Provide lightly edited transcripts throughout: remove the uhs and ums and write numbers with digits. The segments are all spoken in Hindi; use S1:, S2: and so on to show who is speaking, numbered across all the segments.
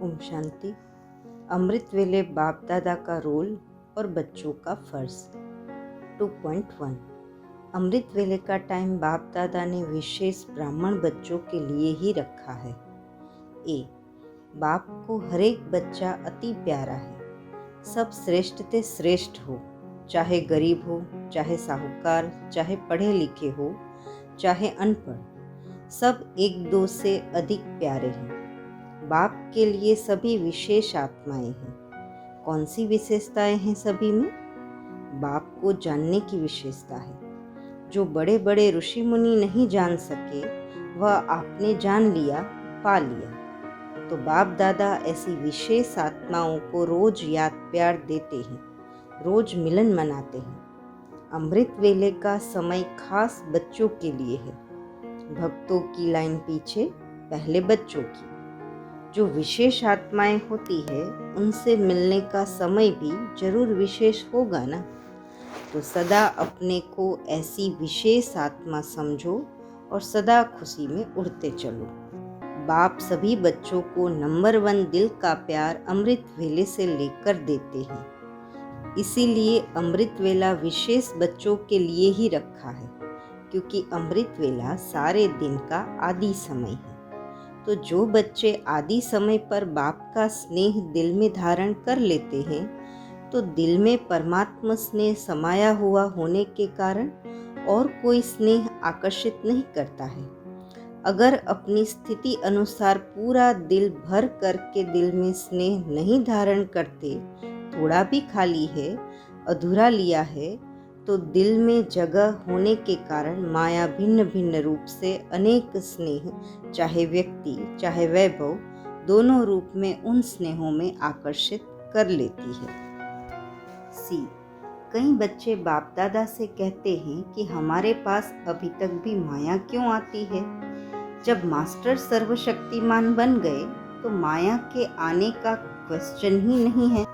S1: ओम शांति। अमृत वेले बाप दादा का रोल और बच्चों का फर्ज। 2.1 अमृत वेले का टाइम बाप दादा ने विशेष ब्राह्मण बच्चों के लिए ही रखा है। ए बाप को हर एक बच्चा अति प्यारा है। सब श्रेष्ठ से श्रेष्ठ हो, चाहे गरीब हो, चाहे साहूकार, चाहे पढ़े लिखे हो, चाहे अनपढ़, सब एक दो से अधिक प्यारे हैं। बाप के लिए सभी विशेष आत्माएं हैं। कौन सी विशेषताएं हैं सभी में? बाप को जानने की विशेषता है। जो बड़े बड़े ऋषि मुनि नहीं जान सके वह आपने जान लिया, पा लिया। तो बाप दादा ऐसी विशेष आत्माओं को रोज याद प्यार देते हैं, रोज मिलन मनाते हैं। अमृत वेले का समय खास बच्चों के लिए है। भक्तों की लाइन पीछे, पहले बच्चों की। जो विशेष आत्माएं होती है उनसे मिलने का समय भी जरूर विशेष होगा ना। तो सदा अपने को ऐसी विशेष आत्मा समझो और सदा खुशी में उड़ते चलो। बाप सभी बच्चों को नंबर 1 दिल का प्यार अमृत वेले से लेकर देते हैं। इसीलिए अमृत वेला विशेष बच्चों के लिए ही रखा है, क्योंकि अमृत वेला सारे दिन का आदि समय है। तो जो बच्चे आदि समय पर बाप का स्नेह दिल में धारण कर लेते हैं, तो दिल में परमात्मा स्नेह समाया हुआ होने के कारण और कोई स्नेह आकर्षित नहीं करता है। अगर अपनी स्थिति अनुसार पूरा दिल भर करके दिल में स्नेह नहीं धारण करते, थोड़ा भी खाली है, अधूरा लिया है, तो दिल में जगह होने के कारण माया भिन्न भिन्न रूप से अनेक स्नेह, चाहे व्यक्ति चाहे वैभव, दोनों रूप में उन स्नेहों में आकर्षित कर लेती है। सी कई बच्चे बाप दादा से कहते हैं कि हमारे पास अभी तक भी माया क्यों आती है? जब मास्टर सर्वशक्तिमान बन गए तो माया के आने का क्वेश्चन ही नहीं है।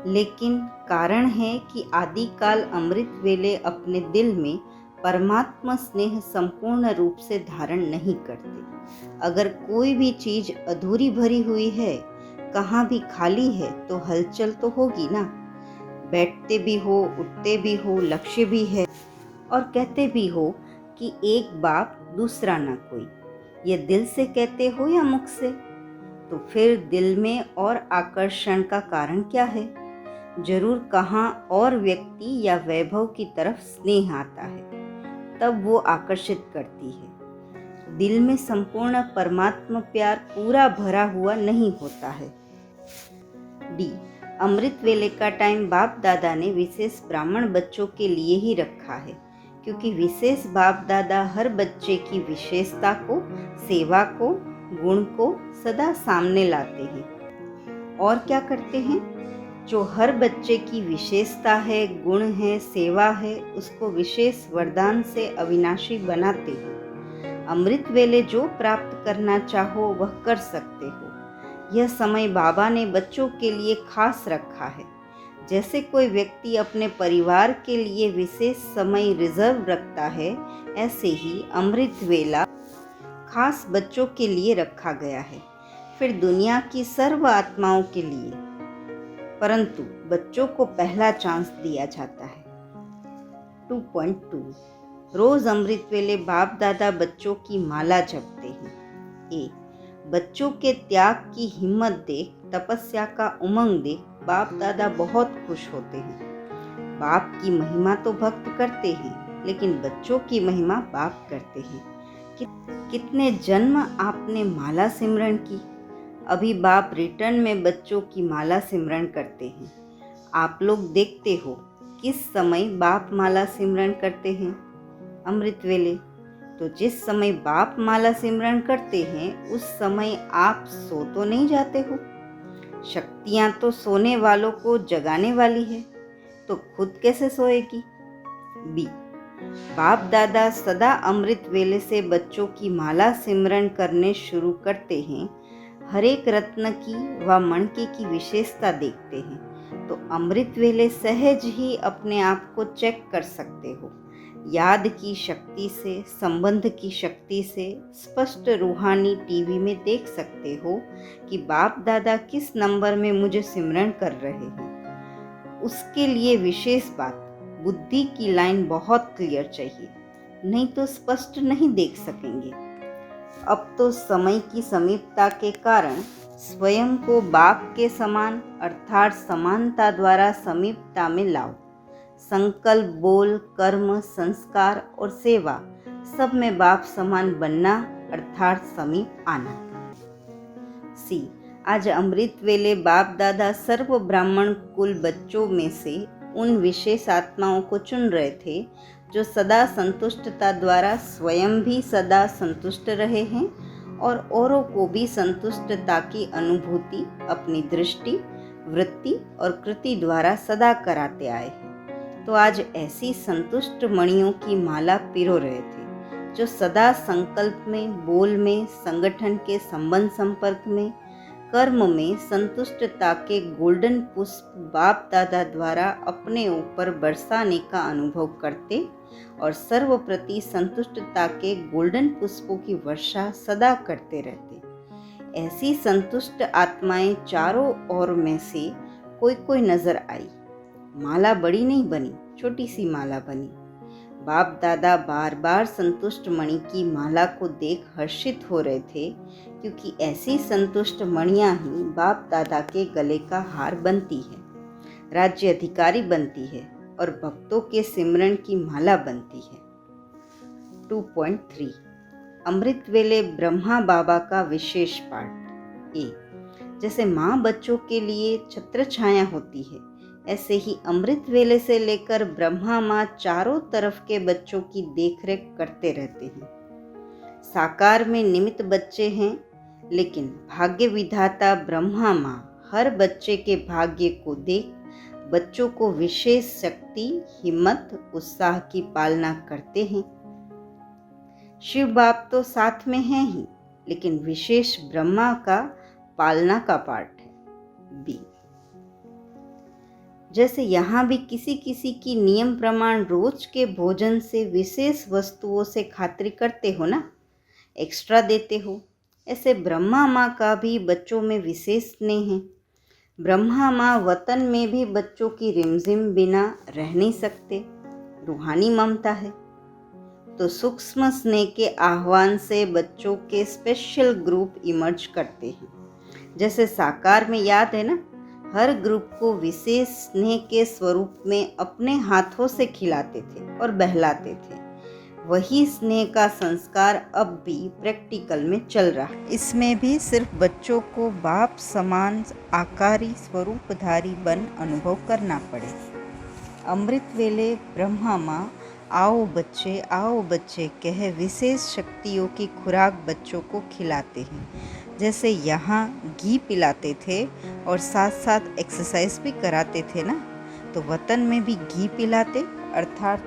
S1: लेकिन कारण है कि आदिकाल अमृत वेले अपने दिल में परमात्मा स्नेह संपूर्ण रूप से धारण नहीं करते। अगर कोई भी चीज अधूरी भरी हुई है, कहाँ भी खाली है, तो हलचल तो होगी ना। बैठते भी हो, उठते भी हो, लक्ष्य भी है और कहते भी हो कि एक बाप दूसरा ना कोई। ये दिल से कहते हो या मुख से? तो फिर दिल में और आकर्षण का कारण क्या है? जरूर कहाँ और व्यक्ति या वैभव की तरफ स्नेह आता है, तब वो आकर्षित करती है। दिल में संपूर्ण परमात्मा प्यार पूरा भरा हुआ नहीं होता है। डी अमृत वेले का टाइम बाप दादा ने विशेष ब्राह्मण बच्चों के लिए ही रखा है, क्योंकि विशेष बाप दादा हर बच्चे की विशेषता को, सेवा को, गुण को सदा सामने लाते हैं। और क्या करते हैं? जो हर बच्चे की विशेषता है, गुण है, सेवा है, उसको विशेष वरदान से अविनाशी बनाते हैं। अमृत वेले जो प्राप्त करना चाहो वह कर सकते हो। यह समय बाबा ने बच्चों के लिए खास रखा है। जैसे कोई व्यक्ति अपने परिवार के लिए विशेष समय रिजर्व रखता है, ऐसे ही अमृत वेला खास बच्चों के लिए रखा गया है, फिर दुनिया की सर्व आत्माओं के लिए, परंतु बच्चों को पहला चांस दिया जाता है। 2.2 रोज अमृत वेले बाप दादा बच्चों की माला जपते हैं। ए बच्चों के त्याग की हिम्मत देख, तपस्या का उमंग देख बाप दादा बहुत खुश होते हैं। बाप की महिमा तो भक्त करते हैं, लेकिन बच्चों की महिमा बाप करते हैं। कितने जन्म आपने माला सिमरन की, अभी बाप रिटर्न में बच्चों की माला सिमरन करते हैं। आप लोग देखते हो किस समय बाप माला सिमरन करते हैं? अमृत वेले। तो जिस समय बाप माला सिमरन करते हैं उस समय आप सो तो नहीं जाते हो। शक्तियाँ तो सोने वालों को जगाने वाली है, तो खुद कैसे सोएगी? बी बाप दादा सदा अमृत वेले से बच्चों की माला सिमरन करने शुरू करते हैं। हर एक रत्न की व मणकी की विशेषता देखते हैं, तो अमृत वेले सहज ही अपने आप को चेक कर सकते हो। याद की शक्ति से, संबंध की शक्ति से स्पष्ट रूहानी टीवी में देख सकते हो कि बाप दादा किस नंबर में मुझे सिमरन कर रहे हैं। उसके लिए विशेष बात, बुद्धि की लाइन बहुत क्लियर चाहिए, नहीं तो स्पष्ट नहीं देख सकेंगे। अब तो समय की समीपता के कारण स्वयं को बाप के समान अर्थात समानता द्वारा समीपता में लाओ। संकल्प, बोल, कर्म, संस्कार और सेवा सब में बाप समान बनना अर्थात समीप आना। सी, आज अमृत वेले बाप दादा सर्व ब्राह्मण कुल बच्चों में से उन विशेष आत्माओं को चुन रहे थे जो सदा संतुष्टता द्वारा स्वयं भी सदा संतुष्ट रहे हैं और औरों को भी संतुष्टता की अनुभूति अपनी दृष्टि, वृत्ति और कृति द्वारा सदा कराते आए हैं। तो आज ऐसी संतुष्ट मणियों की माला पिरो रहे थे जो सदा संकल्प में, बोल में, संगठन के संबंध संपर्क में, कर्म में संतुष्टता के गोल्डन पुष्प बाप दादा द्वारा अपने ऊपर बरसाने का अनुभव करते और सर्व प्रति संतुष्टता के गोल्डन पुष्पों की वर्षा सदा करते रहते। ऐसी संतुष्ट आत्माएं चारों ओर में से कोई नजर आई। माला बड़ी नहीं बनी, छोटी सी माला बनी। बाप दादा बार बार संतुष्ट मणि की माला को देख हर्षित हो रहे थे, क्योंकि ऐसी संतुष्ट मणियां ही बाप दादा के गले का हार बनती है, राज्य अधिकारी बनती है और भक्तों के सिमरन की माला बनती है। 2.3 अमृत वेले ब्रह्मा बाबा का विशेष पाठ। ए, जैसे माँ बच्चों के लिए छत्र छाया होती है, ऐसे ही अमृत वेले से लेकर ब्रह्मा माँ चारों तरफ के बच्चों की देखरेख करते रहते हैं। साकार में निमित्त बच्चे हैं, लेकिन भाग्य विधाता ब्रह्मा माँ हर बच्चे के भाग्य को देख बच्चों को विशेष शक्ति, हिम्मत, उत्साह की पालना करते हैं। शिव बाप तो साथ में हैं ही, लेकिन विशेष ब्रह्मा का पालना का पाठ है। बी, जैसे यहाँ भी किसी किसी की नियम प्रमाण रोज के भोजन से विशेष वस्तुओं से खातिरी करते हो ना, एक्स्ट्रा देते हो, ऐसे ब्रह्मा माँ का भी बच्चों में विशेष स्नेह है। ब्रह्मा माँ वतन में भी बच्चों की रिमझिम बिना रह नहीं सकते, रूहानी ममता है। तो सूक्ष्म स्नेह के आह्वान से बच्चों के स्पेशल ग्रुप इमर्ज करते हैं। जैसे साकार में याद है ना, हर ग्रुप को विशेष स्नेह के स्वरूप में अपने हाथों से खिलाते थे और बहलाते थे। वही स्नेह का संस्कार अब भी प्रैक्टिकल में चल रहा है। इसमें भी सिर्फ बच्चों को बाप समान आकारी स्वरूपधारी बन अनुभव करना पड़े। अमृत वेले ब्रह्मा माँ आओ बच्चे कह विशेष शक्तियों की खुराक बच्चों को खिलाते हैं। जैसे यहाँ घी पिलाते थे और साथ साथ एक्सरसाइज भी कराते थे ना, तो वतन में भी घी पिलाते अर्थात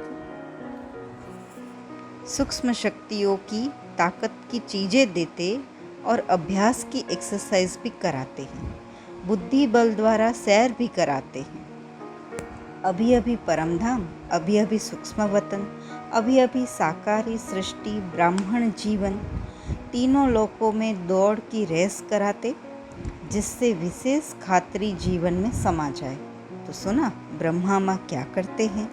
S1: सूक्ष्म शक्तियों की ताकत की चीज़ें देते और अभ्यास की एक्सरसाइज भी कराते हैं। बुद्धि बल द्वारा सैर भी कराते हैं। अभी अभी परमधाम, अभी अभी सूक्ष्म वतन, अभी अभी साकारी सृष्टि, ब्राह्मण जीवन, तीनों लोकों में दौड़ की रेस कराते, जिससे विशेष खातरी जीवन में समा जाए। तो सुना ब्रह्मा माँ क्या करते हैं।